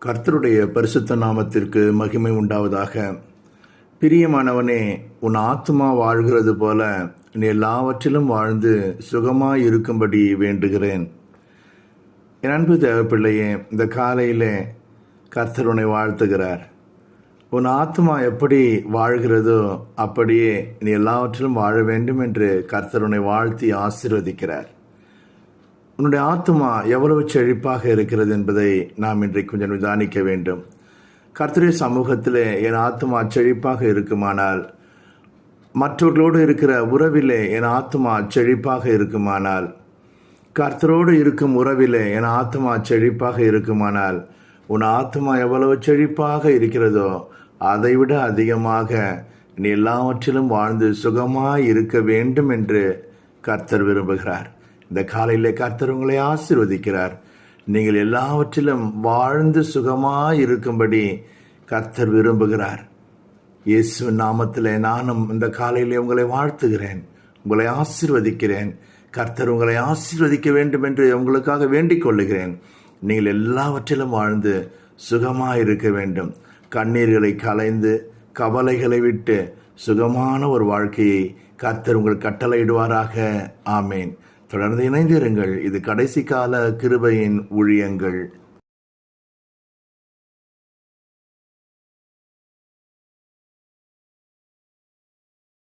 கர்த்தருடைய பரிசுத்த நாமத்திற்கு மகிமை உண்டாவதாக. பிரியமானவனே, உன் ஆத்துமா வாழ்கிறது போல நீ எல்லாவற்றிலும் வாழ்ந்து சுகமாய் இருக்கும்படி வேண்டுகிறேன். என் அன்பு தேவப்பிள்ளையே, இந்த காலையிலே கர்த்தர் உன்னை வாழ்த்துகிறார். உன் ஆத்மா எப்படி வாழ்கிறதோ அப்படியே நீ எல்லாவற்றிலும் வாழ வேண்டும் என்று கர்த்தர் உன்னை வாழ்த்தி ஆசீர்வதிக்கிறார். உன்னுடைய ஆத்மா எவ்வளவு செழிப்பாக இருக்கிறது என்பதை நாம் இன்றைக்கு கொஞ்சம் நிதானிக்க வேண்டும். கர்த்தருடைய சமூகத்திலே என் ஆத்மா செழிப்பாக இருக்குமானால், மற்றவர்களோடு இருக்கிற உறவிலே என் ஆத்மா செழிப்பாக இருக்குமானால், கர்த்தரோடு இருக்கும் உறவிலே என் ஆத்மா செழிப்பாக இருக்குமானால், உன் ஆத்மா எவ்வளவு செழிப்பாக இருக்கிறதோ அதைவிட அதிகமாக நீ எல்லாவற்றிலும் வாழ்ந்து சுகமாய் இருக்க வேண்டும் என்று கர்த்தர் விரும்புகிறார். இந்த காலையிலே கர்த்தர் உங்களை ஆசீர்வதிக்கிறார். நீங்கள் எல்லாவற்றிலும் வாழ்ந்து சுகமாய் இருக்கும்படி கர்த்தர் விரும்புகிறார். இயேசுவின் நாமத்திலே நானும் இந்த காலையிலே உங்களை வாழ்த்துகிறேன், உங்களை ஆசீர்வதிக்கிறேன். கர்த்தர் உங்களை ஆசீர்வதிக்க வேண்டும் என்று உங்களுக்காக வேண்டிக் கொள்ளுகிறேன். நீங்கள் எல்லாவற்றிலும் வாழ்ந்து சுகமாய் இருக்க வேண்டும். கண்ணீர்களை களைந்து கவலைகளை விட்டு சுகமான ஒரு வாழ்க்கையை கர்த்தர் உங்கள் கட்டளையிடுவாராக. ஆமேன். தொடர்ந்து இணைந்திருங்கள். இது கடைசி கால கிருபையின் ஊழியங்கள்.